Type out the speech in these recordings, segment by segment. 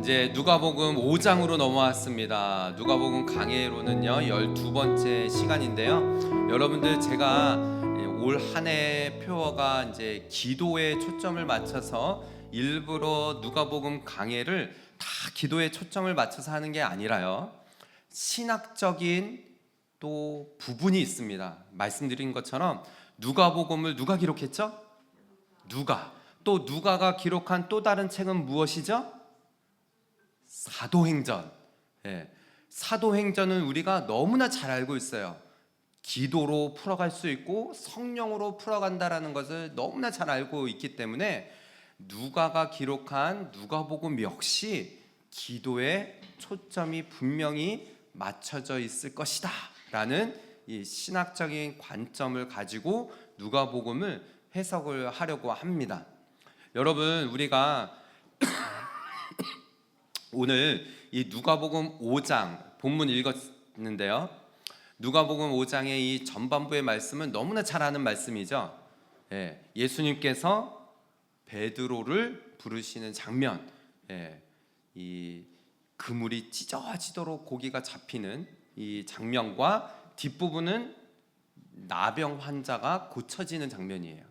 이제 누가복음 5장으로 넘어왔습니다. 누가복음 강해로는요 12번째 시간인데요. 여러분들 제가 올 한 해 표어가 이제 기도에 초점을 맞춰서 일부러 누가복음 강해를 다 기도에 초점을 맞춰서 하는 게 아니라요. 신학적인 또 부분이 있습니다. 말씀드린 것처럼 누가복음을 누가 기록했죠? 누가. 또 누가가 기록한 또 다른 책은 무엇이죠? 사도행전. 예. 사도행전은 우리가 너무나 잘 알고 있어요. 기도로 풀어갈 수 있고 성령으로 풀어간다라는 것을 너무나 잘 알고 있기 때문에 누가가 기록한 누가복음 역시 기도에 초점이 분명히 맞춰져 있을 것이다 라는 이 신학적인 관점을 가지고 누가복음을 해석을 하려고 합니다. 여러분, 우리가 오늘 이 누가복음 5장 본문 읽었는데요. 누가복음 5장의 이 전반부의 말씀은 너무나 잘 아는 말씀이죠. 예수님께서 베드로를 부르시는 장면, 이 그물이 찢어지도록 고기가 잡히는 이 장면과 뒷부분은 나병 환자가 고쳐지는 장면이에요.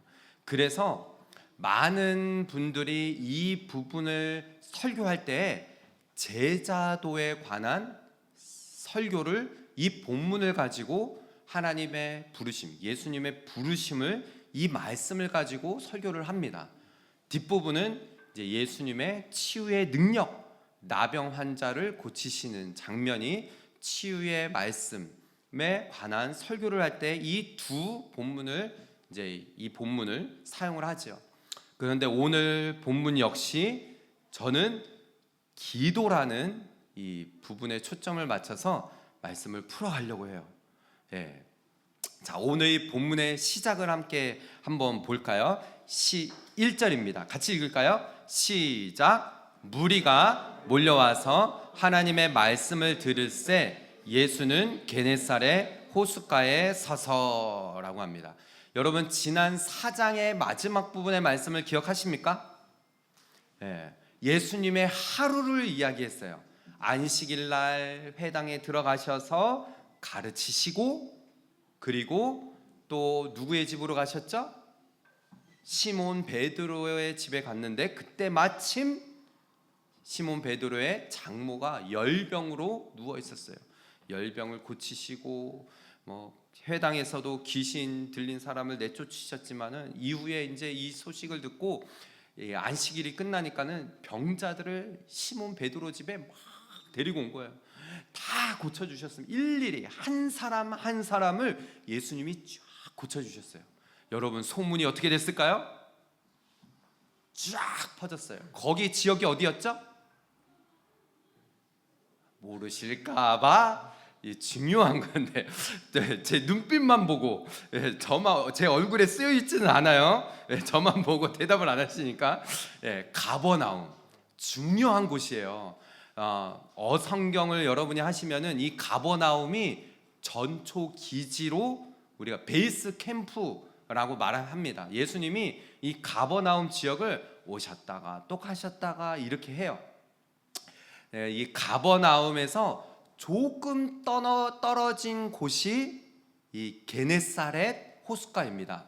그래서 많은 분들이 이 부분을 설교할 때 제자도에 관한 설교를 이 본문을 가지고 하나님의 부르심, 예수님의 부르심을 이 말씀을 가지고 설교를 합니다. 뒷부분은 이제 예수님의 치유의 능력, 나병 환자를 고치시는 장면이 치유의 말씀에 관한 설교를 할 때 이 두 본문을 이제 이 본문을 사용을 하죠. 그런데 오늘 본문 역시 저는 기도라는 이 부분에 초점을 맞춰서 말씀을 풀어가려고 해요. 자, 오늘 이 본문의 시작을 함께 한번 볼까요? 1절입니다. 같이 읽을까요? 시작. 무리가 몰려와서 하나님의 말씀을 들을새 예수는 게네사렛 호숫가에 서서라고 합니다. 여러분, 지난 4장의 마지막 부분의 말씀을 기억하십니까? 예수님의 하루를 이야기했어요. 안식일 날 회당에 들어가셔서 가르치시고, 그리고 또 누구의 집으로 가셨죠? 시몬 베드로의 집에 갔는데 그때 마침 시몬 베드로의 장모가 열병으로 누워 있었어요. 열병을 고치시고 회당에서도 귀신 들린 사람을 내쫓으셨지만은 이후에 이제 이 소식을 듣고 안식일이 끝나니까는 병자들을 시몬 베드로 집에 막 데리고 온 거예요. 다 고쳐주셨습니다. 일일이 한 사람 한 사람을 예수님이 쫙 고쳐주셨어요. 여러분, 소문이 어떻게 됐을까요? 쫙 퍼졌어요. 거기 지역이 어디였죠? 모르실까봐 중요한 건데 제 눈빛만 보고 제 얼굴에 쓰여 있지는 않아요. 저만 보고 대답을 안 하시니까 가버나움 중요한 곳이에요. 어성경을 여러분이 하시면은 이 가버나움이 전초 기지로 우리가 베이스 캠프라고 말합니다. 예수님이 이 가버나움 지역을 오셨다가 또 가셨다가 이렇게 해요. 이 가버나움에서 조금 떨어진 곳이 이 게네사렛 호숫가입니다.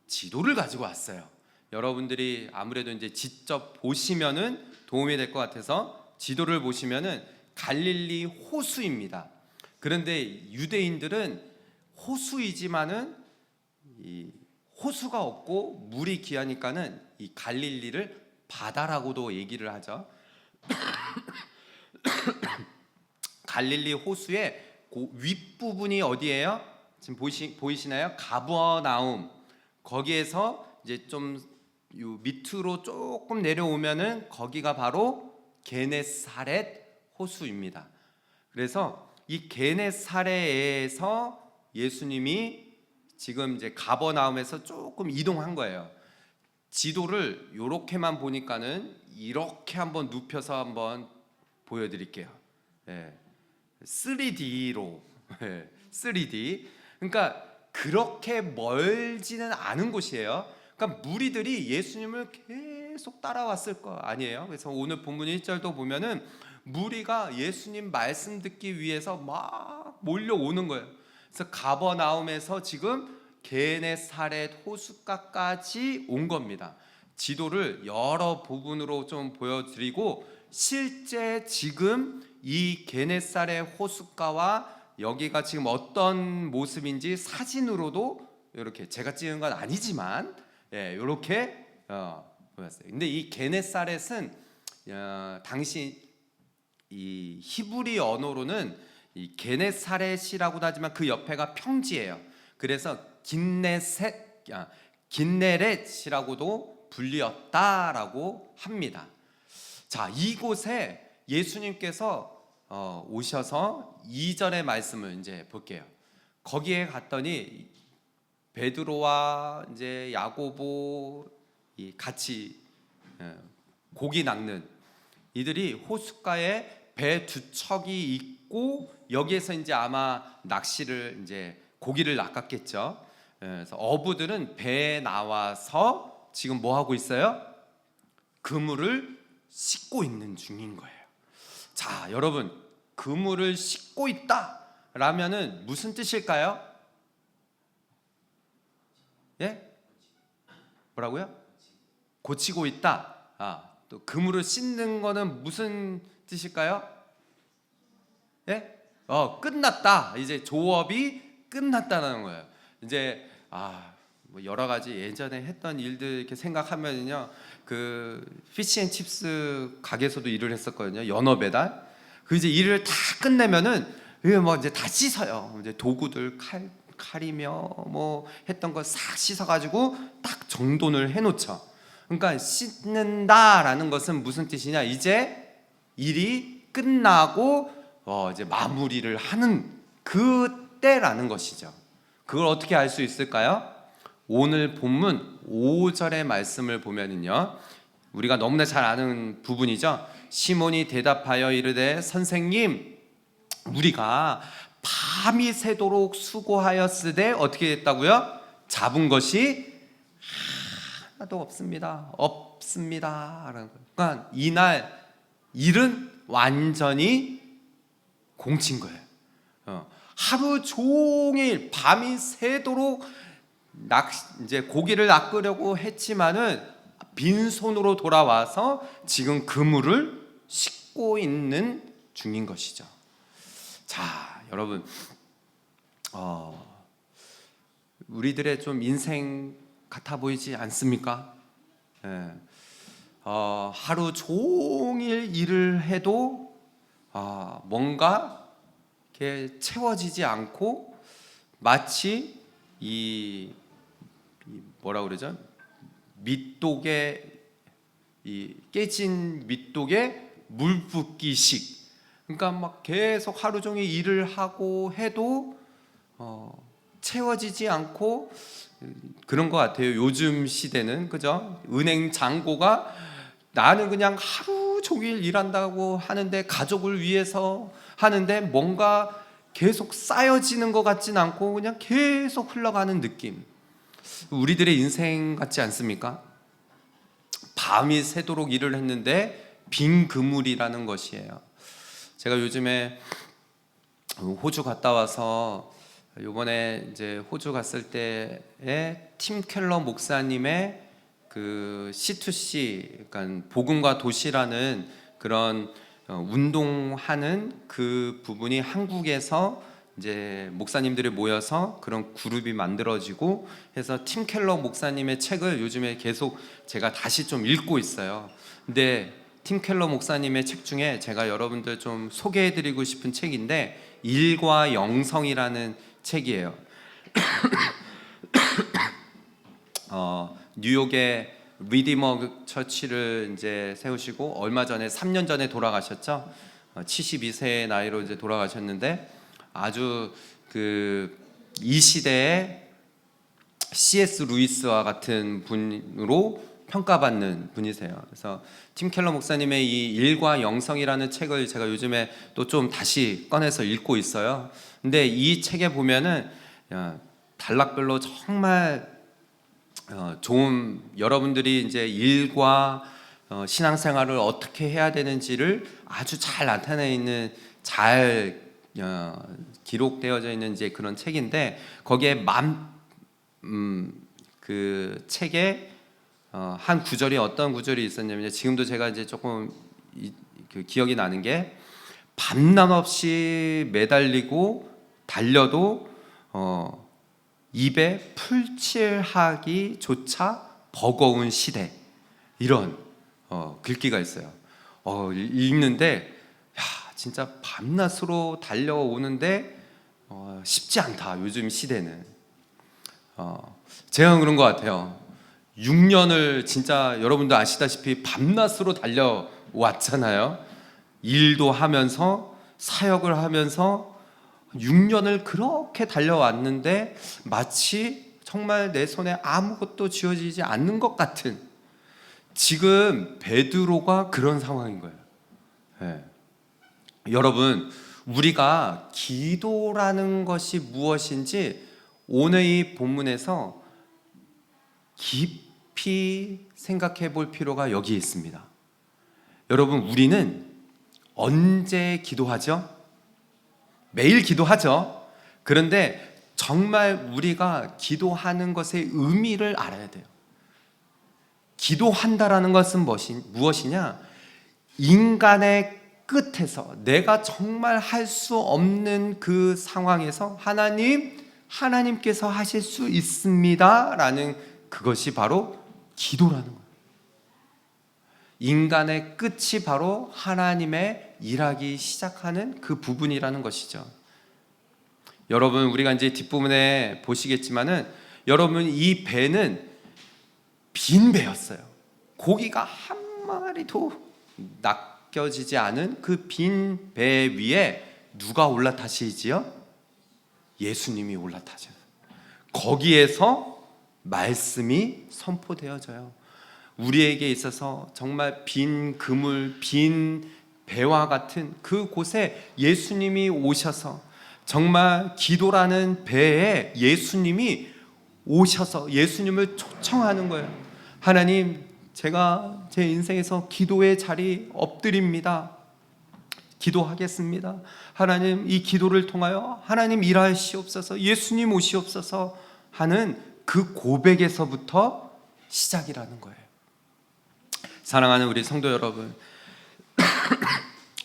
지도를 가지고 왔어요. 여러분들이 아무래도 이제 직접 보시면은 도움이 될 것 같아서 지도를 보시면은 갈릴리 호수입니다. 그런데 유대인들은 호수이지만은 이 호수가 없고 물이 귀하니까는 이 갈릴리를 바다라고도 얘기를 하죠. 갈릴리 호수의 그 윗부분이 어디예요? 지금 보이시나요? 가버나움. 거기에서 이제 좀 밑으로 조금 내려오면은 거기가 바로 게네사렛 호수입니다. 그래서 이 게네사렛에서 예수님이 지금 이제 가버나움에서 조금 이동한 거예요. 지도를 이렇게만 보니까는 이렇게 한번 눕혀서 한번 보여드릴게요. 3D로 3D. 그러니까 그렇게 멀지는 않은 곳이에요. 그러니까 무리들이 예수님을 계속 따라왔을 거 아니에요? 그래서 오늘 본문 1절도 보면은 무리가 예수님 말씀 듣기 위해서 막 몰려오는 거예요. 그래서 가버나움에서 지금 게네사렛 호숫가까지 온 겁니다. 지도를 여러 부분으로 좀 보여드리고, 실제 지금 이 게네사렛 호숫가와 여기가 지금 어떤 모습인지 사진으로도 이렇게 제가 찍은 건 아니지만 이렇게 보였어요. 근데 이 게네사렛은 당시 이 히브리 언어로는 이 게네사렛이라고도 하지만 그 옆에가 평지예요. 그래서 긴네렛이라고도 불리었다라고 합니다. 자, 이곳에 예수님께서 오셔서 2절의 말씀을 이제 볼게요. 거기에 갔더니 베드로와 이제 야고보 같이 고기 낚는 이들이 호숫가에 배 두 척이 있고, 여기에서 이제 아마 낚시를 이제 고기를 낚았겠죠. 그래서 어부들은 배에 나와서 지금 뭐 하고 있어요? 그물을 씻고 있는 중인 거예요. 자, 여러분, 그물을 씻고 있다라면은 무슨 뜻일까요? 예? 뭐라고요? 고치고 있다. 또 그물을 씻는 거는 무슨 뜻일까요? 예? 끝났다. 이제 조업이 끝났다는 거예요. 이제 뭐 여러 가지 예전에 했던 일들 이렇게 생각하면요, 그 피시앤칩스 가게에서도 일을 했었거든요. 연어 배달. 그 이제 일을 다 끝내면은 뭐 이제 다 씻어요. 이제 도구들 칼이며 뭐 했던 거 싹 씻어가지고 딱 정돈을 해놓죠. 그러니까 씻는다라는 것은 무슨 뜻이냐? 이제 일이 끝나고 이제 마무리를 하는 그때라는 것이죠. 그걸 어떻게 알 수 있을까요? 오늘 본문 5절의 말씀을 보면은요, 우리가 너무나 잘 아는 부분이죠. 시몬이 대답하여 이르되 선생님, 우리가 밤이 새도록 수고하였으되 어떻게 했다고요? 잡은 것이 하나도 없습니다. 그러니까 이날 일은 완전히 공친 거예요. 하루 종일 밤이 새도록 이제 고기를 낚으려고 했지만은 빈손으로 돌아와서 지금 그물을 씻고 있는 중인 것이죠. 자, 여러분, 우리들의 좀 인생 같아 보이지 않습니까? 하루 종일 일을 해도 뭔가 이렇게 채워지지 않고, 마치 이 뭐라 그러죠? 밑독에 이 깨진 밑독에 물 붓기식. 그러니까 막 계속 하루 종일 일을 하고 해도 채워지지 않고 그런 것 같아요. 요즘 시대는, 그죠? 은행 잔고가 나는 그냥 하루 종일 일한다고 하는데, 가족을 위해서 하는데 뭔가 계속 쌓여지는 것 같진 않고 그냥 계속 흘러가는 느낌. 우리들의 인생 같지 않습니까? 밤이 새도록 일을 했는데 빈 그물이라는 것이에요. 제가 요즘에 호주 갔다 와서, 요번에 이제 호주 갔을 때에 팀 켈러 목사님의 그 C2C, 그러니까 복음과 도시라는 그런 운동하는 그 부분이 한국에서 이제 목사님들이 모여서 그런 그룹이 만들어지고 해서 팀 켈러 목사님의 책을 요즘에 계속 제가 다시 좀 읽고 있어요. 근데 팀 켈러 목사님의 책 중에 제가 여러분들 좀 소개해드리고 싶은 책인데, 일과 영성이라는 책이에요. 뉴욕의 리디머 처치를 이제 세우시고 얼마 전에 3년 전에 돌아가셨죠. 72세의 나이로 이제 돌아가셨는데, 아주 이 시대에 C.S. 루이스와 같은 분으로 평가받는 분이세요. 그래서 팀 켈러 목사님의 이 일과 영성이라는 책을 제가 요즘에 또 좀 다시 꺼내서 읽고 있어요. 근데 이 책에 보면은 단락별로 정말 좀 여러분들이 이제 일과 신앙생활을 어떻게 해야 되는지를 아주 잘 나타내 있는 잘 기록되어져 있는 이제 그런 책인데 거기에 그 책에 한 구절이 어떤 구절이 있었냐면 지금도 제가 이제 조금 그 기억이 나는 게 밤낮 없이 매달리고 달려도 입에 풀칠하기조차 버거운 시대 이런 글귀가 있어요. 읽는데 야 진짜 밤낮으로 달려오는데 쉽지 않다. 요즘 시대는 제가 그런 것 같아요. 6년을 진짜 여러분도 아시다시피 밤낮으로 달려왔잖아요. 일도 하면서 사역을 하면서 6년을 그렇게 달려왔는데 마치 정말 내 손에 아무것도 쥐어지지 않는 것 같은 지금 베드로가 그런 상황인 거예요. 네. 여러분 우리가 기도라는 것이 무엇인지 오늘 이 본문에서 깊이 생각해 볼 필요가 여기에 있습니다. 여러분 우리는 언제 기도하죠? 매일 기도하죠. 그런데 정말 우리가 기도하는 것의 의미를 알아야 돼요. 기도한다라는 것은 무엇이냐? 인간의 끝에서 내가 정말 할 수 없는 그 상황에서 하나님께서 하실 수 있습니다 라는 그것이 바로 기도라는 거예요. 인간의 끝이 바로 하나님의 일하기 시작하는 그 부분이라는 것이죠. 여러분 우리가 이제 뒷부분에 보시겠지만은 여러분 이 배는 빈 배였어요. 고기가 한 마리도 낚여지지 않은 그 빈 배 위에 누가 올라타시지요? 예수님이 올라타셔요. 거기에서 말씀이 선포되어져요. 우리에게 있어서 정말 빈 그물, 빈 배와 같은 그곳에 예수님이 오셔서 정말 기도라는 배에 예수님이 오셔서 예수님을 초청하는 거예요. 하나님, 제가 제 인생에서 기도의 자리 엎드립니다. 기도하겠습니다. 하나님, 이 기도를 통하여 하나님 일하시옵소서, 예수님 오시옵소서 하는 그 고백에서부터 시작이라는 거예요. 사랑하는 우리 성도 여러분,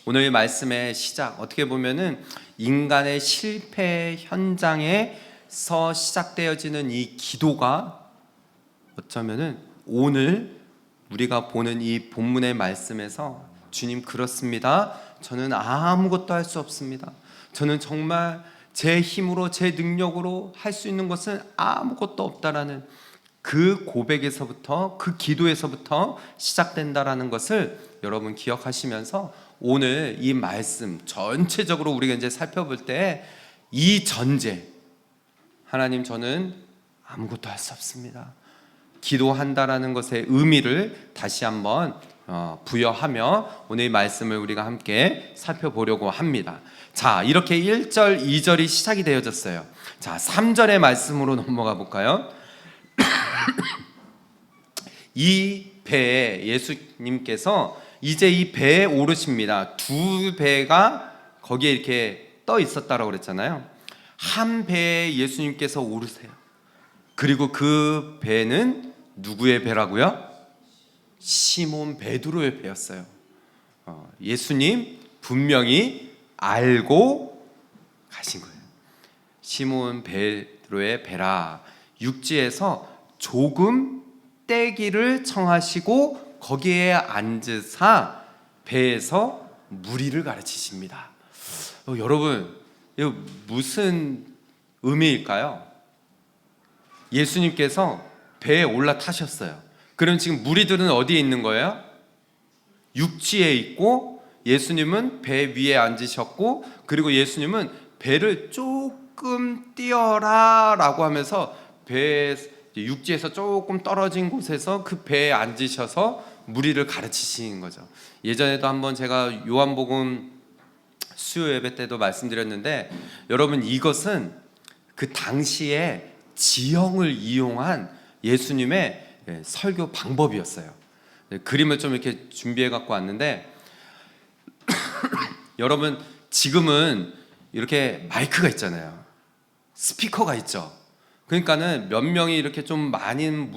오늘 말씀의 시작, 어떻게 보면은 인간의 실패 현장에서 시작되어지는 이 기도가 어쩌면은 오늘 우리가 보는 이 본문의 말씀에서 주님 그렇습니다. 저는 아무것도 할 수 없습니다. 저는 정말 제 힘으로 제 능력으로 할 수 있는 것은 아무것도 없다라는 그 고백에서부터 그 기도에서부터 시작된다라는 것을 여러분 기억하시면서 오늘 이 말씀 전체적으로 우리가 이제 살펴볼 때 이 전제 하나님 저는 아무것도 할 수 없습니다. 기도한다라는 것의 의미를 다시 한번 부여하며 오늘 이 말씀을 우리가 함께 살펴보려고 합니다. 자, 이렇게 1절, 2절이 시작이 되어졌어요. 자, 3절의 말씀으로 넘어가 볼까요? 이 배에 예수님께서 이제 이 배에 오르십니다. 두 배가 거기에 이렇게 떠 있었다라고 그랬잖아요. 한 배에 예수님께서 오르세요. 그리고 그 배는 누구의 배라고요? 시몬 베드로의 배였어요. 예수님 분명히 알고 가신 거예요. 시몬 베드로의 배라. 육지에서 조금 떼기를 청하시고 거기에 앉으사 배에서 무리를 가르치십니다. 여러분, 이거 무슨 의미일까요? 예수님께서 배에 올라타셨어요. 그럼 지금 무리들은 어디에 있는 거예요? 육지에 있고 예수님은 배 위에 앉으셨고 그리고 예수님은 배를 조금 띄어라 라고 하면서 배 육지에서 조금 떨어진 곳에서 그 배에 앉으셔서 무리를 가르치시는 거죠. 예전에도 한번 제가 요한복음 수요 예배 때도 말씀드렸는데 여러분 이것은 그 당시에 지형을 이용한 예수님의 설교 방법이었어요. 그림을 좀 이렇게 준비해 갖고 왔는데 여러분 지금은 이렇게 마이크가 있잖아요. 스피커가 있죠. 그러니까는 몇 명이 이렇게 좀 많은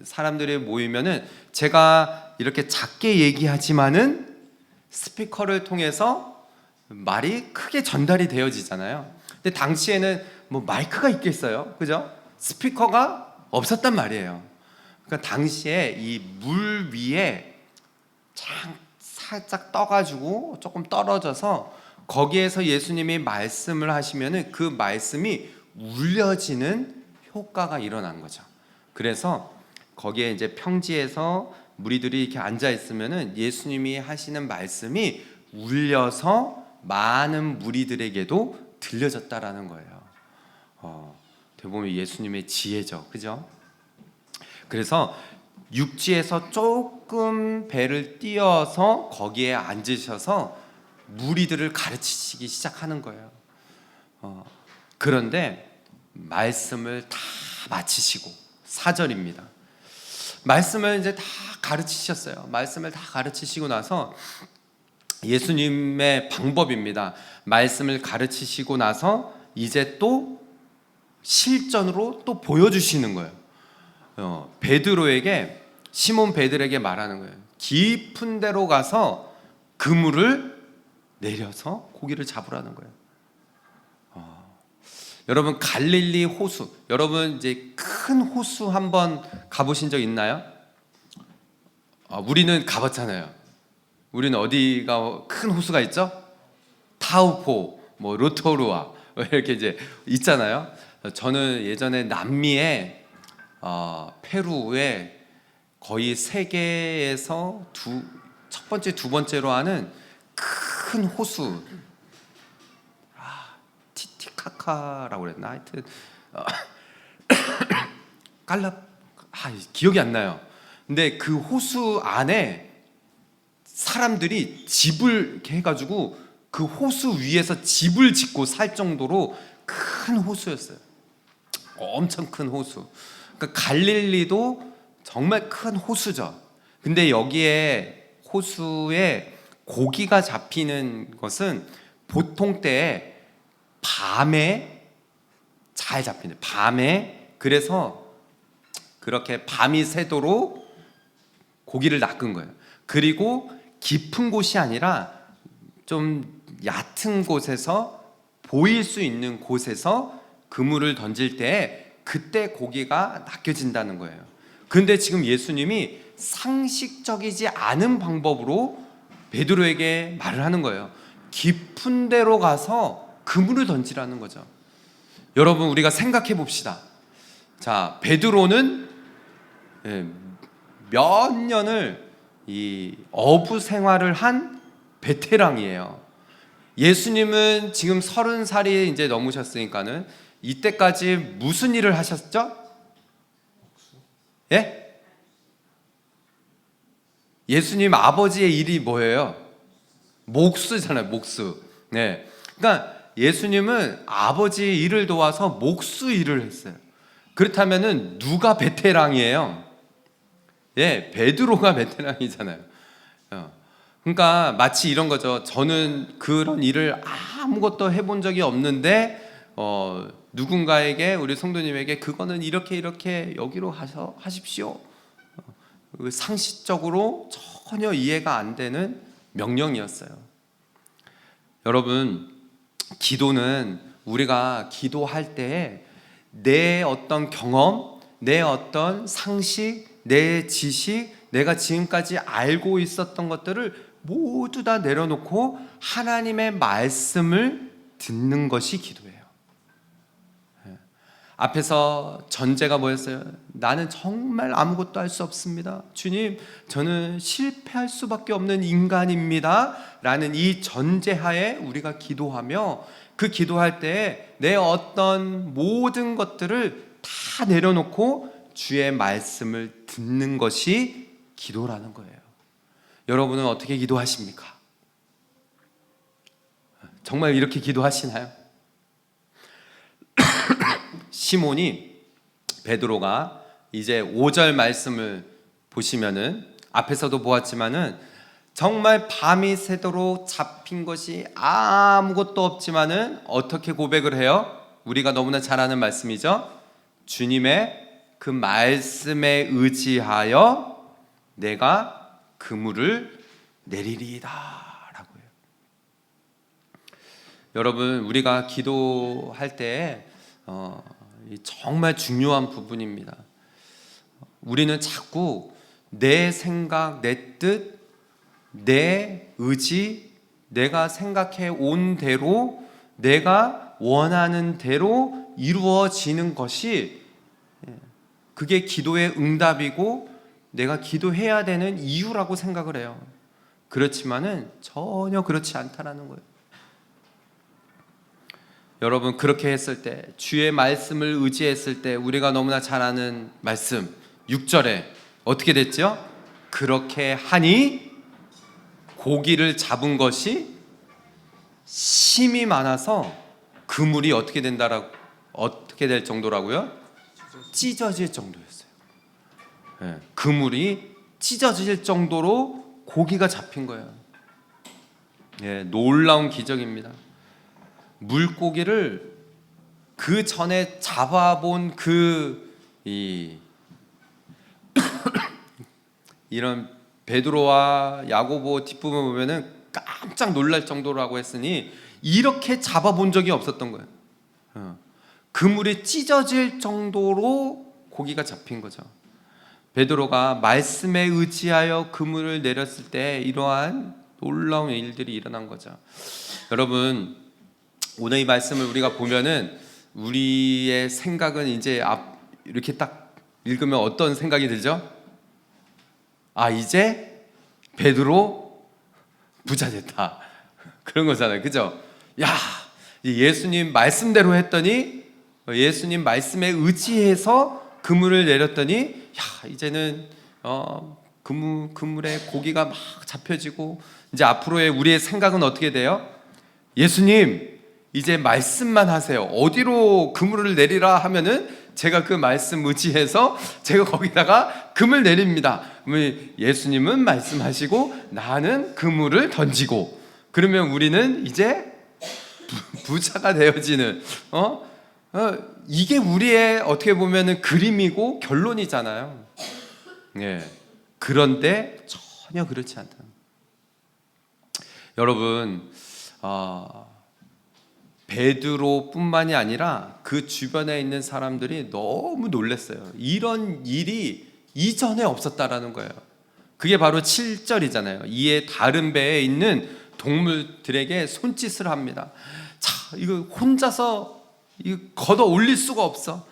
사람들이 모이면은 제가 이렇게 작게 얘기하지만은 스피커를 통해서 말이 크게 전달이 되어지잖아요. 근데 당시에는 뭐 마이크가 있겠어요, 그죠? 스피커가 없었단 말이에요. 그러니까 당시에 이 물 위에 살짝 떠가지고 조금 떨어져서 거기에서 예수님이 말씀을 하시면은 그 말씀이 울려지는 효과가 일어난 거죠. 그래서 거기에 이제 평지에서 무리들이 이렇게 앉아 있으면은 예수님이 하시는 말씀이 울려서 많은 무리들에게도 들려졌다라는 거예요. 어떻게 보면 예수님의 지혜죠, 그죠? 그래서 육지에서 조금 배를 띄어서 거기에 앉으셔서 무리들을 가르치시기 시작하는 거예요. 그런데 말씀을 다 마치시고 4절입니다. 말씀을 이제 다 가르치셨어요. 말씀을 다 가르치시고 나서 예수님의 방법입니다. 말씀을 가르치시고 나서 이제 또 실전으로 또 보여주시는 거예요. 베드로에게, 시몬 베드로에게 말하는 거예요. 깊은 데로 가서 그물을 내려서 고기를 잡으라는 거예요. 여러분 갈릴리 호수, 여러분 이제 큰 호수 한번 가보신 적 있나요? 우리는 가봤잖아요. 우리는 어디가 큰 호수가 있죠? 타우포, 뭐 로토루아 이렇게 이제 있잖아요. 저는 예전에 남미에 페루에 거의 세계에서 첫 번째, 두 번째로 하는 큰 호수, 티티카카라고 그랬나? 하여튼 기억이 안 나요. 근데 그 호수 안에 사람들이 집을 이렇게 해가지고 그 호수 위에서 집을 짓고 살 정도로 큰 호수였어요. 엄청 큰 호수. 그러니까 갈릴리도 정말 큰 호수죠. 근데 여기에 호수에 고기가 잡히는 것은 보통 때에 밤에 잘 잡히는, 밤에. 그래서 그렇게 밤이 새도록 고기를 낚은 거예요. 그리고 깊은 곳이 아니라 좀 얕은 곳에서, 보일 수 있는 곳에서 그물을 던질 때 그때 고기가 낚여진다는 거예요. 근데 지금 예수님이 상식적이지 않은 방법으로 베드로에게 말을 하는 거예요. 깊은 데로 가서 그물을 던지라는 거죠. 여러분 우리가 생각해 봅시다. 자, 베드로는 몇 년을 이 어부 생활을 한 베테랑이에요. 예수님은 지금 30살이 이제 넘으셨으니까는 이때까지 무슨 일을 하셨죠? 예? 예수님 아버지의 일이 뭐예요? 목수잖아요, 목수. 네. 그러니까 예수님은 아버지의 일을 도와서 목수 일을 했어요. 그렇다면은 누가 베테랑이에요? 예, 베드로가 베테랑이잖아요. 그러니까 마치 이런 거죠. 저는 그런 일을 아무것도 해본 적이 없는데 누군가에게, 우리 성도님에게 그거는 이렇게 이렇게 여기로 하십시오. 상식적으로 전혀 이해가 안 되는 명령이었어요. 여러분, 기도는 우리가 기도할 때 내 어떤 경험, 내 어떤 상식, 내 지식, 내가 지금까지 알고 있었던 것들을 모두 다 내려놓고 하나님의 말씀을 듣는 것이 기도예요. 앞에서 전제가 뭐였어요? 나는 정말 아무것도 할 수 없습니다. 주님, 저는 실패할 수밖에 없는 인간입니다. 라는 이 전제하에 우리가 기도하며, 그 기도할 때 내 어떤 모든 것들을 다 내려놓고 주의 말씀을 듣는 것이 기도라는 거예요. 여러분은 어떻게 기도하십니까? 정말 이렇게 기도하시나요? 시몬이, 베드로가 이제 5절 말씀을 보시면은 앞에서도 보았지만은 정말 밤이 새도록 잡힌 것이 아무것도 없지만은 어떻게 고백을 해요? 우리가 너무나 잘 아는 말씀이죠. 주님의 그 말씀에 의지하여 내가 그물을 내리리이다 라고 해요. 여러분, 우리가 기도할 때 정말 중요한 부분입니다. 우리는 자꾸 내 생각, 내 뜻, 내 의지, 내가 생각해 온 대로, 내가 원하는 대로 이루어지는 것이 그게 기도의 응답이고 내가 기도해야 되는 이유라고 생각을 해요. 그렇지만은 전혀 그렇지 않다라는 거예요. 여러분, 그렇게 했을 때, 주의 말씀을 의지했을 때 우리가 너무나 잘 아는 말씀 6절에 어떻게 됐죠? 그렇게 하니 고기를 잡은 것이 심이 많아서 그물이 어떻게 될 정도라고요? 찢어질 정도였어요. 그물이 찢어질 정도로 고기가 잡힌 거예요. 놀라운 기적입니다. 물고기를 그 전에 잡아본 이런 베드로와 야고보 뒷부분 보면은 깜짝 놀랄 정도라고 했으니 이렇게 잡아본 적이 없었던 거예요. 그물이 찢어질 정도로 고기가 잡힌 거죠. 베드로가 말씀에 의지하여 그물을 내렸을 때 이러한 놀라운 일들이 일어난 거죠. 여러분, 오늘 이 말씀을 우리가 보면은 우리의 생각은 이제 이렇게 딱 읽으면 어떤 생각이 들죠? 이제 베드로 부자 됐다 그런 거잖아요. 그죠? 예수님 말씀대로 했더니, 예수님 말씀에 의지해서 그물을 내렸더니 이제는 그물에 고기가 막 잡혀지고, 이제 앞으로의 우리의 생각은 어떻게 돼요? 예수님 이제 말씀만 하세요. 어디로 그물을 내리라 하면은 제가 그 말씀 의지해서 제가 거기다가 그물 내립니다. 예수님은 말씀하시고 나는 그물을 던지고, 그러면 우리는 이제 부자가 되어지는 이게 우리의 어떻게 보면은 그림이고 결론이잖아요. 그런데 전혀 그렇지 않다. 여러분, 베드로뿐만이 아니라 그 주변에 있는 사람들이 너무 놀랐어요. 이런 일이 이전에 없었다라는 거예요. 그게 바로 7절이잖아요. 이에 다른 배에 있는 동물들에게 손짓을 합니다. 이거 혼자서 이거 걷어 올릴 수가 없어.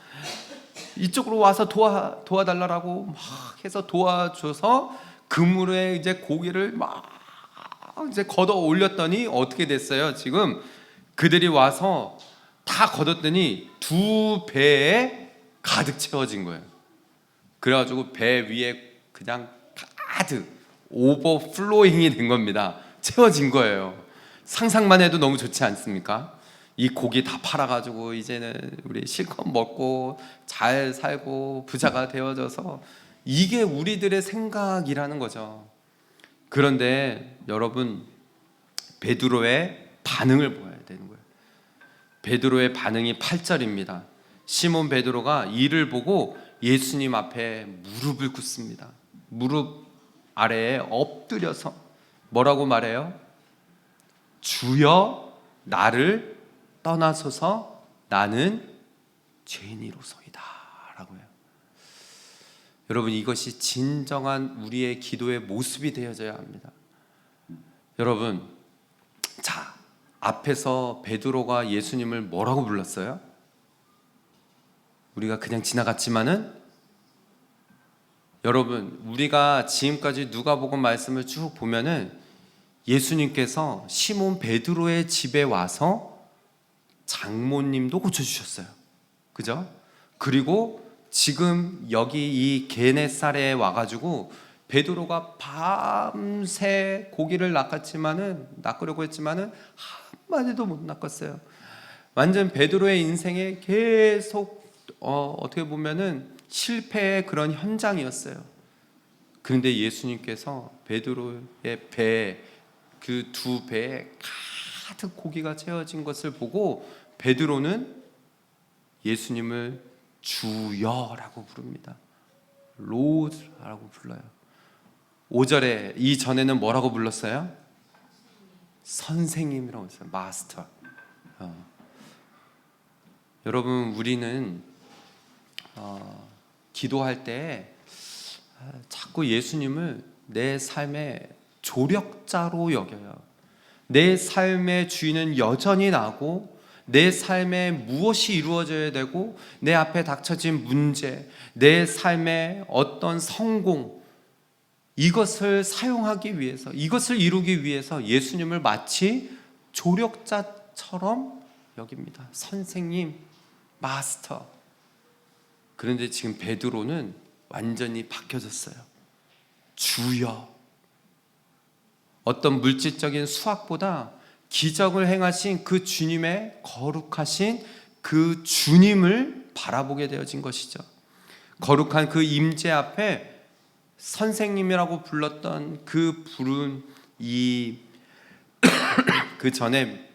이쪽으로 와서 도와달라고 막 해서 도와줘서 그물에 이제 고기를 막 이제 걷어 올렸더니 어떻게 됐어요? 지금 그들이 와서 다 걷었더니 두 배에 가득 채워진 거예요. 그래가지고 배 위에 그냥 가득 오버플로잉이 된 겁니다. 채워진 거예요. 상상만 해도 너무 좋지 않습니까? 이 고기 다 팔아가지고 이제는 우리 실컷 먹고 잘 살고 부자가 되어져서, 이게 우리들의 생각이라는 거죠. 그런데 여러분, 베드로의 반응을 보아야 되는 거예요. 베드로의 반응이 8절입니다. 시몬 베드로가 이를 보고 예수님 앞에 무릎을 꿇습니다. 무릎 아래에 엎드려서 뭐라고 말해요? 주여 나를 떠나소서 나는 죄인이로소이다 라고 해요. 여러분, 이것이 진정한 우리의 기도의 모습이 되어져야 합니다. 여러분, 앞에서 베드로가 예수님을 뭐라고 불렀어요? 우리가 그냥 지나갔지만은, 여러분, 우리가 지금까지 누가복음 말씀을 쭉 보면은 예수님께서 시몬 베드로의 집에 와서 장모님도 고쳐주셨어요. 그죠? 그리고 지금 여기 이 게네사렛에 와가지고 베드로가 밤새 고기를 낚으려고 했지만은 한마디도 못 낚았어요. 완전 베드로의 인생에 계속 어떻게 보면은 실패의 그런 현장이었어요. 그런데 예수님께서 베드로의 배, 그 두 배에 가득 고기가 채워진 것을 보고 베드로는 예수님을 주여라고 부릅니다. 로드라고 불러요. 5절에 이전에는 뭐라고 불렀어요? 선생님이라고 했어요. 마스터. 여러분, 우리는 기도할 때 자꾸 예수님을 내 삶의 조력자로 여겨요. 내 삶의 주인은 여전히 나고, 내 삶에 무엇이 이루어져야 되고, 내 앞에 닥쳐진 문제, 내 삶의 어떤 성공, 이것을 사용하기 위해서, 이것을 이루기 위해서 예수님을 마치 조력자처럼 여깁니다. 선생님, 마스터. 그런데 지금 베드로는 완전히 바뀌어졌어요. 주여. 어떤 물질적인 수확보다 기적을 행하신 그 주님의 거룩하신 그 주님을 바라보게 되어진 것이죠. 거룩한 그 임재 앞에 선생님이라고 불렀던 그 부른 그 전에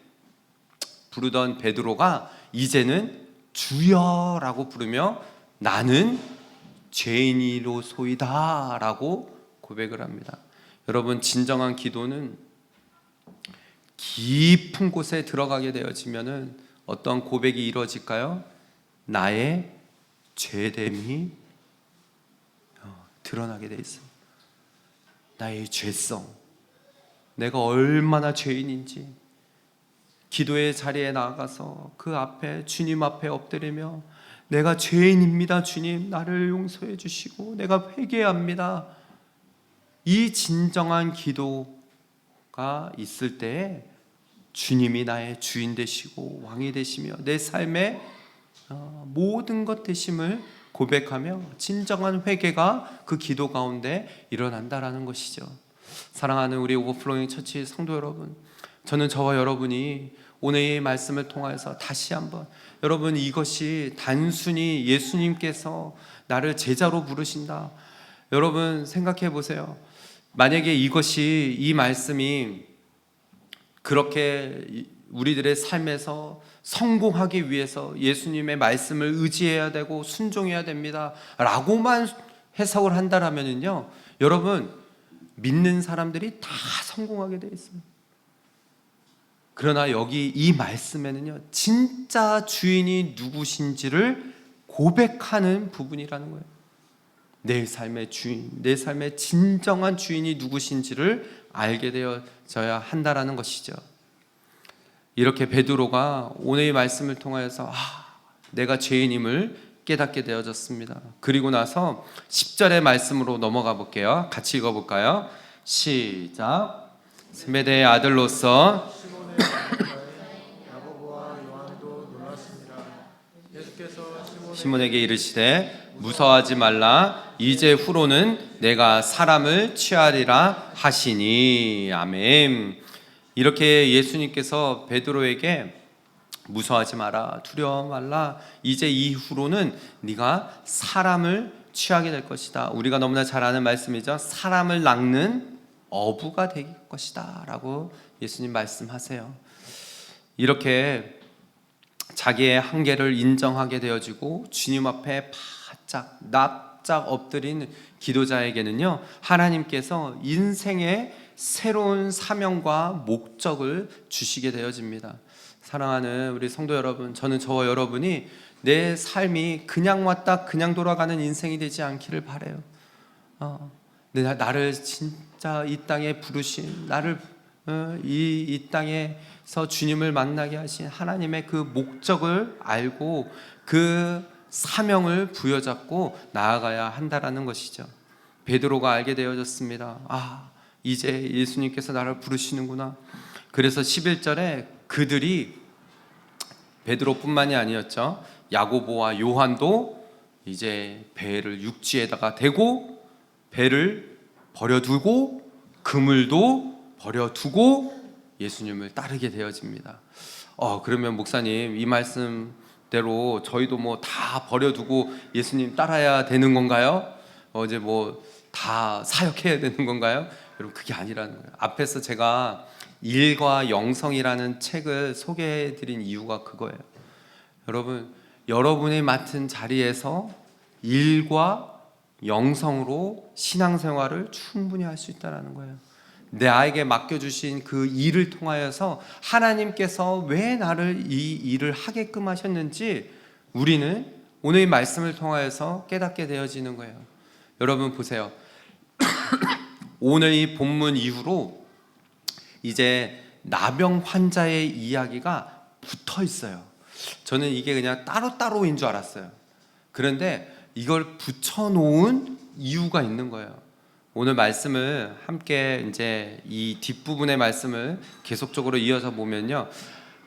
부르던 베드로가 이제는 주여라고 부르며 나는 죄인이로소이다 라고 고백을 합니다. 여러분, 진정한 기도는 깊은 곳에 들어가게 되어지면은 어떤 고백이 이루어질까요? 나의 죄됨이 드러나게 돼 있어요. 나의 죄성, 내가 얼마나 죄인인지 기도의 자리에 나가서 그 앞에 주님 앞에 엎드리며 내가 죄인입니다. 주님, 나를 용서해 주시고 내가 회개합니다. 이 진정한 기도가 있을 때에 주님이 나의 주인 되시고 왕이 되시며 내 삶의 모든 것 되심을 고백하며 진정한 회개가 그 기도 가운데 일어난다라는 것이죠. 사랑하는 우리 오버플로잉 처치 성도 여러분, 저는 저와 여러분이 오늘 이 말씀을 통해서 다시 한번, 여러분, 이것이 단순히 예수님께서 나를 제자로 부르신다, 여러분 생각해 보세요. 만약에 이것이, 이 말씀이 그렇게 우리들의 삶에서 성공하기 위해서 예수님의 말씀을 의지해야 되고 순종해야 됩니다 라고만 해석을 한다라면요, 여러분, 믿는 사람들이 다 성공하게 되어 있습니다. 그러나 여기 이 말씀에는요, 진짜 주인이 누구신지를 고백하는 부분이라는 거예요. 내 삶의 주인, 내 삶의 진정한 주인이 누구신지를 알게 되어져야 한다라는 것이죠. 이렇게 베드로가 오늘 이 말씀을 통하여서 내가 죄인임을 깨닫게 되어졌습니다. 그리고 나서 10절의 말씀으로 넘어가 볼게요. 같이 읽어볼까요? 시작. 세베대의 아들로서 시몬에게 이르시되 무서워하지 말라, 이제 후로는 내가 사람을 취하리라 하시니. 아멘. 이렇게 예수님께서 베드로에게 무서워하지 마라, 두려워 말라, 이제 이후로는 네가 사람을 취하게 될 것이다. 우리가 너무나 잘 아는 말씀이죠. 사람을 낚는 어부가 될 것이다 라고 예수님 말씀하세요. 이렇게 자기의 한계를 인정하게 되어지고 주님 앞에 바짝 납작 엎드린 기도자에게는요, 하나님께서 인생의 새로운 사명과 목적을 주시게 되어집니다. 사랑하는 우리 성도 여러분, 저는 저와 여러분이 내 삶이 그냥 왔다 그냥 돌아가는 인생이 되지 않기를 바라요. 나를 진짜 이 땅에 부르신, 나를 이 땅에서 주님을 만나게 하신 하나님의 그 목적을 알고 그 사명을 부여잡고 나아가야 한다라는 것이죠. 베드로가 알게 되어졌습니다. 이제 예수님께서 나를 부르시는구나. 그래서 11절에 그들이, 베드로뿐만이 아니었죠, 야고보와 요한도 이제 배를 육지에다가 대고 배를 버려두고 그물도 버려두고 예수님을 따르게 되어집니다. 그러면 목사님, 이 말씀 대로 저희도 뭐 다 버려두고 예수님 따라야 되는 건가요? 이제 뭐 다 사역해야 되는 건가요? 여러분 그게 아니라는 거예요. 앞에서 제가 일과 영성이라는 책을 소개해드린 이유가 그거예요. 여러분이 맡은 자리에서 일과 영성으로 신앙생활을 충분히 할 수 있다는 거예요. 나에게 맡겨주신 그 일을 통하여서 하나님께서 왜 나를 이 일을 하게끔 하셨는지 우리는 오늘 이 말씀을 통하여서 깨닫게 되어지는 거예요. 여러분 보세요. 오늘 이 본문 이후로 이제 나병 환자의 이야기가 붙어 있어요. 저는 이게 그냥 따로따로인 줄 알았어요. 그런데 이걸 붙여놓은 이유가 있는 거예요. 오늘 말씀을 함께 이제 이 뒷부분의 말씀을 계속적으로 이어서 보면요,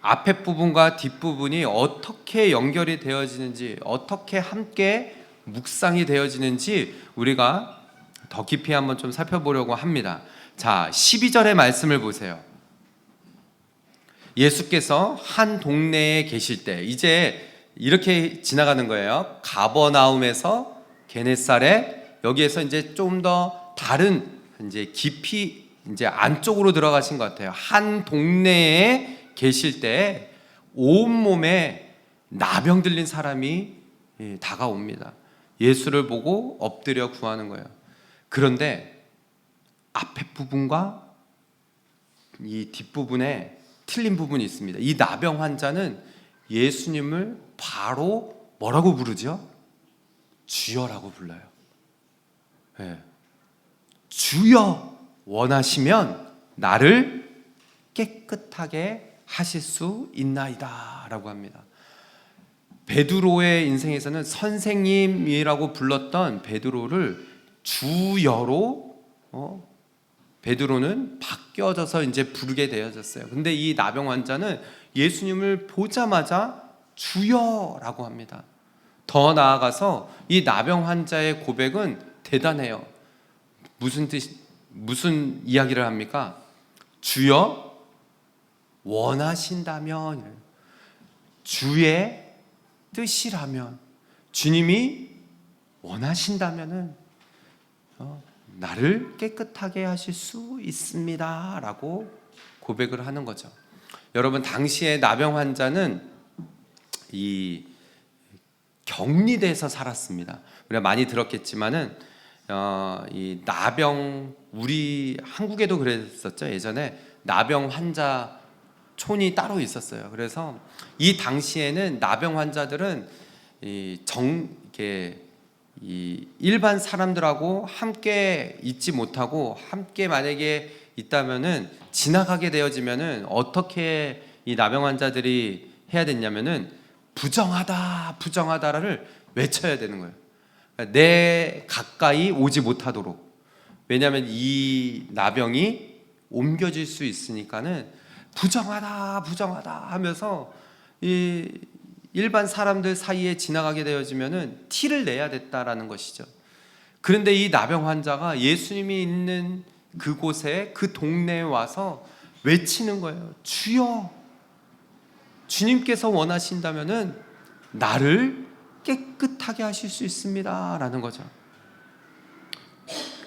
앞에 부분과 뒷부분이 어떻게 연결이 되어지는지, 어떻게 함께 묵상이 되어지는지 우리가 더 깊이 한번 좀 살펴보려고 합니다. 자, 12절의 말씀을 보세요. 예수께서 한 동네에 계실 때, 이제 이렇게 지나가는 거예요. 가버나움에서 게네사렛, 여기에서 이제 좀 더 다른 이제 깊이 이제 안쪽으로 들어가신 것 같아요. 한 동네에 계실 때 온몸에 나병 들린 사람이 다가옵니다. 예수를 보고 엎드려 구하는 거예요. 그런데 앞에 부분과 이 뒷부분에 틀린 부분이 있습니다. 이 나병 환자는 예수님을 바로 뭐라고 부르죠? 주여라고 불러요. 네. 주여, 원하시면 나를 깨끗하게 하실 수 있나이다 라고 합니다. 베드로의 인생에서는 선생님이라고 불렀던 베드로를 주여로 베드로는 바뀌어져서 이제 부르게 되어졌어요. 근데 이 나병 환자는 예수님을 보자마자 주여라고 합니다. 더 나아가서 이 나병 환자의 고백은 대단해요. 무슨 이야기를 합니까? 주여, 원하신다면, 주의 뜻이라면, 주님이 원하신다면은 나를 깨끗하게 하실 수 있습니다 라고 고백을 하는 거죠. 여러분, 당시에 나병 환자는 이 격리돼서 살았습니다. 우리가 많이 들었겠지만은 이 나병, 우리 한국에도 그랬었죠. 예전에 나병 환자 촌이 따로 있었어요. 그래서 이 당시에는 나병 환자들은 이게 일반 사람들하고 함께 있지 못하고, 함께 만약에 있다면은 지나가게 되어지면은 어떻게 이 나병 환자들이 해야 됐냐면은 부정하다를 외쳐야 되는 거예요. 내 가까이 오지 못하도록. 왜냐하면 이 나병이 옮겨질 수 있으니까는 부정하다 하면서 이 일반 사람들 사이에 지나가게 되어지면은 티를 내야 됐다라는 것이죠. 그런데 이 나병 환자가 예수님이 있는 그곳에, 그 동네에 와서 외치는 거예요. 주여, 주님께서 원하신다면은 나를 깨끗하게 하실 수 있습니다 라는 거죠.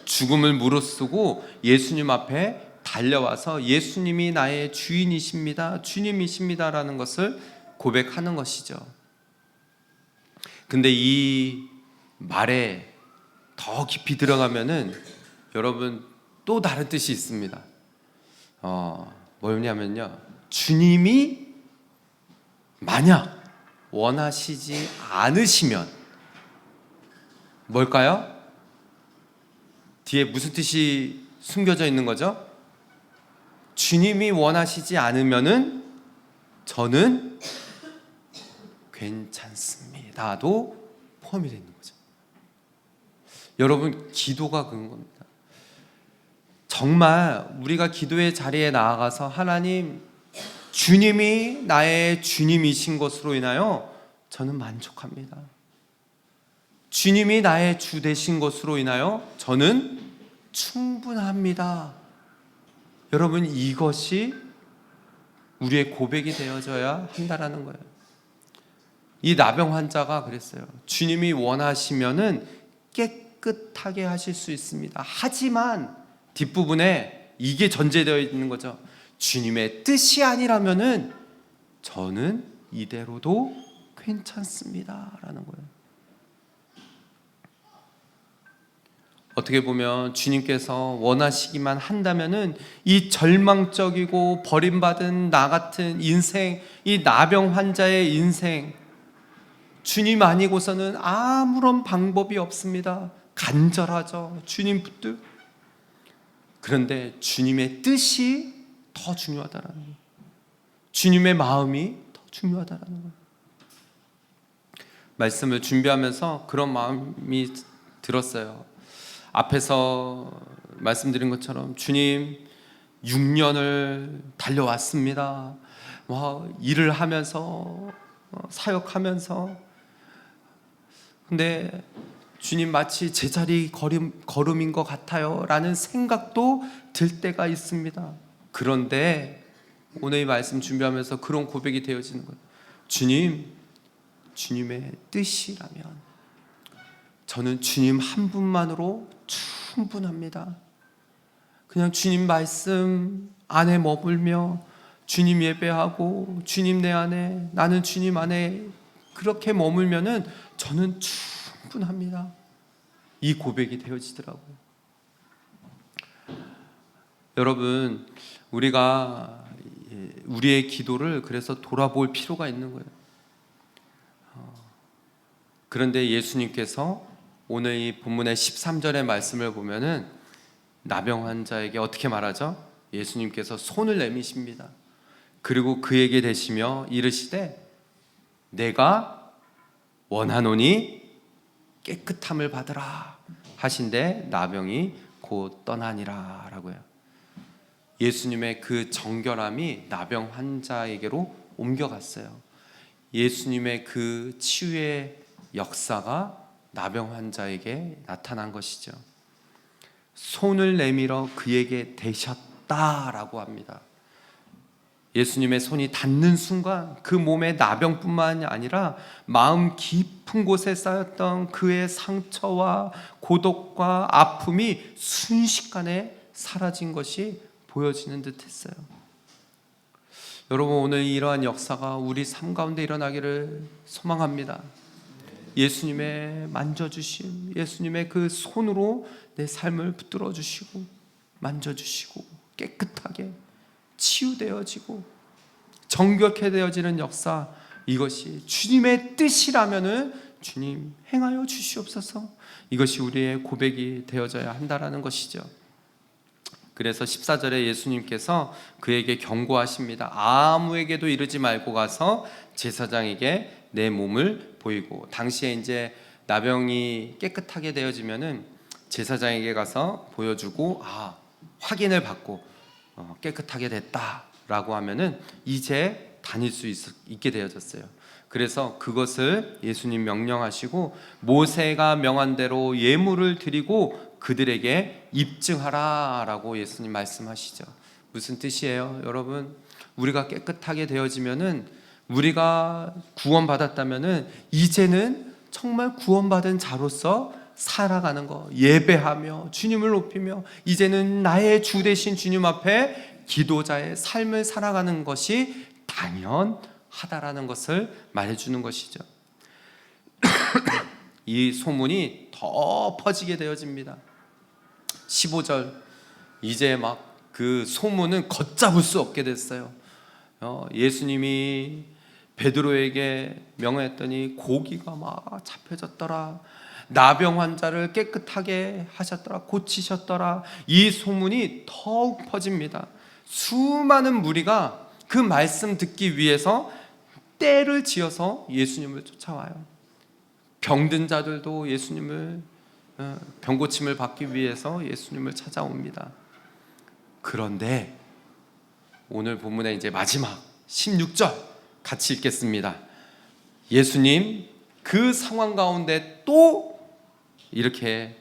죽음을 무릅쓰고 예수님 앞에 달려와서 예수님이 나의 주인이십니다, 주님이십니다 라는 것을 고백하는 것이죠. 근데 이 말에 더 깊이 들어가면은 여러분 또 다른 뜻이 있습니다. 뭐냐면요, 주님이 만약 원하시지 않으시면, 뭘까요? 뒤에 무슨 뜻이 숨겨져 있는 거죠? 주님이 원하시지 않으면은 저는 괜찮습니다도 포함이 되어 있는 거죠. 여러분, 기도가 그런 겁니다. 정말 우리가 기도의 자리에 나아가서 하나님, 주님이 나의 주님이신 것으로 인하여 저는 만족합니다. 주님이 나의 주 되신 것으로 인하여 저는 충분합니다. 여러분, 이것이 우리의 고백이 되어져야 한다라는 거예요. 이 나병 환자가 그랬어요. 주님이 원하시면은 깨끗하게 하실 수 있습니다. 하지만 뒷부분에 이게 전제되어 있는 거죠. 주님의 뜻이 아니라면은 저는 이대로도 괜찮습니다 라는 거예요. 어떻게 보면 주님께서 원하시기만 한다면은 이 절망적이고 버림받은 나 같은 인생, 이 나병 환자의 인생, 주님 아니고서는 아무런 방법이 없습니다. 간절하죠. 주님 붙들. 그런데 주님의 뜻이 더 중요하다라는 거예요. 주님의 마음이 더 중요하다라는 거예요. 말씀을 준비하면서 그런 마음이 들었어요. 앞에서 말씀드린 것처럼 주님 6년을 달려왔습니다. 일을 하면서 사역하면서 근데 주님 마치 제자리 걸음인 것 같아요 라는 생각도 들 때가 있습니다. 그런데 오늘 이 말씀 준비하면서 그런 고백이 되어지는 거예요. 주님의 뜻이라면 저는 주님 한 분만으로 충분합니다. 그냥 주님 말씀 안에 머물며 주님 예배하고 주님 내 안에, 나는 주님 안에 그렇게 머물면은 저는 충분합니다. 이 고백이 되어지더라고요. 여러분, 우리가 우리의 기도를 그래서 돌아볼 필요가 있는 거예요. 그런데 예수님께서 오늘 이 본문의 13절의 말씀을 보면은 나병 환자에게 어떻게 말하죠? 예수님께서 손을 내미십니다. 그리고 그에게 대시며 이르시되 내가 원하노니 깨끗함을 받으라 하신데 나병이 곧 떠나니라 라고요. 예수님의 그 정결함이 나병 환자에게로 옮겨갔어요. 예수님의 그 치유의 역사가 나병 환자에게 나타난 것이죠. 손을 내밀어 그에게 대셨다라고 합니다. 예수님의 손이 닿는 순간 그 몸의 나병뿐만이 아니라 마음 깊은 곳에 쌓였던 그의 상처와 고독과 아픔이 순식간에 사라진 것이 보여지는 듯 했어요. 여러분, 오늘 이러한 역사가 우리 삶 가운데 일어나기를 소망합니다. 예수님의 만져주심, 예수님의 그 손으로 내 삶을 붙들어 주시고 만져주시고 깨끗하게 치유되어지고 정결케 되어지는 역사, 이것이 주님의 뜻이라면은 주님 행하여 주시옵소서. 이것이 우리의 고백이 되어져야 한다라는 것이죠. 그래서 14절에 예수님께서 그에게 경고하십니다. 아무에게도 이르지 말고 가서 제사장에게 내 몸을 보이고, 당시에 이제 나병이 깨끗하게 되어지면은 제사장에게 가서 보여주고 확인을 받고 깨끗하게 됐다라고 하면은 이제 다닐 수 있게 되어졌어요. 그래서 그것을 예수님 명령하시고 모세가 명한 대로 예물을 드리고 그들에게 입증하라라고 예수님 말씀하시죠. 무슨 뜻이에요, 여러분? 우리가 깨끗하게 되어지면은, 우리가 구원받았다면은 이제는 정말 구원받은 자로서 살아가는 거, 예배하며 주님을 높이며 이제는 나의 주 되신 주님 앞에 기도자의 삶을 살아가는 것이 당연하다라는 것을 말해주는 것이죠. 이 소문이 더 퍼지게 되어집니다. 15절, 이제 막 그 소문은 걷잡을 수 없게 됐어요. 예수님이 베드로에게 명했더니 고기가 막 잡혀졌더라, 나병 환자를 깨끗하게 하셨더라, 고치셨더라. 이 소문이 더욱 퍼집니다. 수많은 무리가 그 말씀 듣기 위해서 떼를 지어서 예수님을 쫓아와요. 병든 자들도 예수님을 병고침을 받기 위해서 예수님을 찾아옵니다. 그런데 오늘 본문의 이제 마지막 16절 같이 읽겠습니다. 예수님 그 상황 가운데 또 이렇게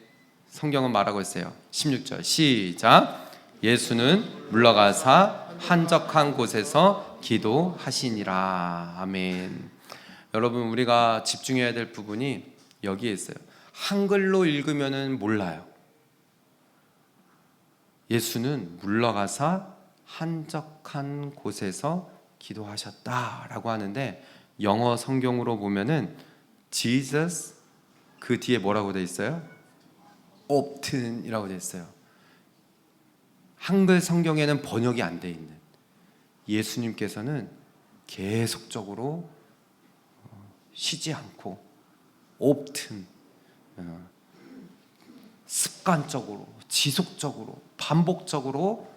성경은 말하고 있어요. 16절 시작. 예수는 물러가사 한적한 곳에서 기도하시니라. 아멘. 여러분, 우리가 집중해야 될 부분이 여기에 있어요. 한글로 읽으면은 몰라요. 예수는 물러가사 한적한 곳에서 기도하셨다라고 하는데, 영어 성경으로 보면은 Jesus 그 뒤에 뭐라고 돼 있어요? often이라고 돼 있어요. 한글 성경에는 번역이 안 돼 있는, 예수님께서는 계속적으로 쉬지 않고 often, 습관적으로, 지속적으로, 반복적으로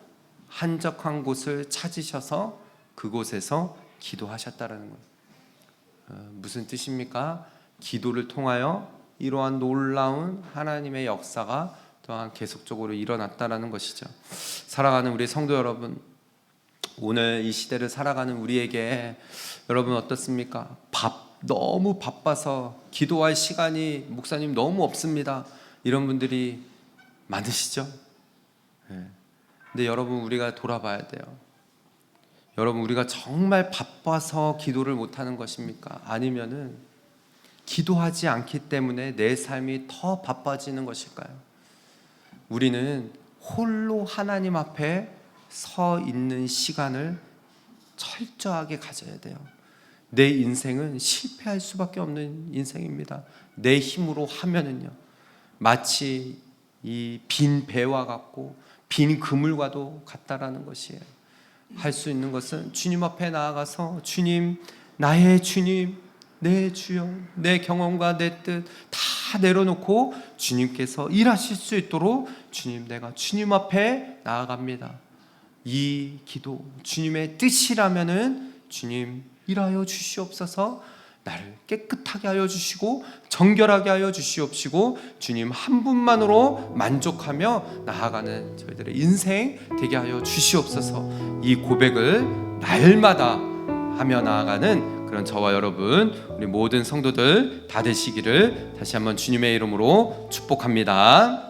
한적한 곳을 찾으셔서 그곳에서 기도하셨다라는 거예요. 무슨 뜻입니까? 기도를 통하여 이러한 놀라운 하나님의 역사가 또한 계속적으로 일어났다라는 것이죠. 사랑하는 우리 성도 여러분, 오늘 이 시대를 살아가는 우리에게 여러분 어떻습니까? 너무 바빠서 기도할 시간이 목사님 너무 없습니다, 이런 분들이 많으시죠? 근데 여러분, 우리가 돌아봐야 돼요. 여러분, 우리가 정말 바빠서 기도를 못하는 것입니까? 아니면은 기도하지 않기 때문에 내 삶이 더 바빠지는 것일까요? 우리는 홀로 하나님 앞에 서 있는 시간을 철저하게 가져야 돼요. 내 인생은 실패할 수밖에 없는 인생입니다. 내 힘으로 하면은요, 마치 이 빈 배와 같고 빈 그물과도 같다라는 것이에요. 할 수 있는 것은 주님 앞에 나아가서, 주님, 나의 주님, 내 주여, 내 경험과 내 뜻 다 내려놓고 주님께서 일하실 수 있도록, 주님, 내가 주님 앞에 나아갑니다. 이 기도, 주님의 뜻이라면은 주님 일하여 주시옵소서, 나를 깨끗하게 하여 주시고 정결하게 하여 주시옵시고 주님 한 분만으로 만족하며 나아가는 저희들의 인생 되게 하여 주시옵소서. 이 고백을 날마다 하며 나아가는 그런 저와 여러분, 우리 모든 성도들 다 되시기를 다시 한번 주님의 이름으로 축복합니다.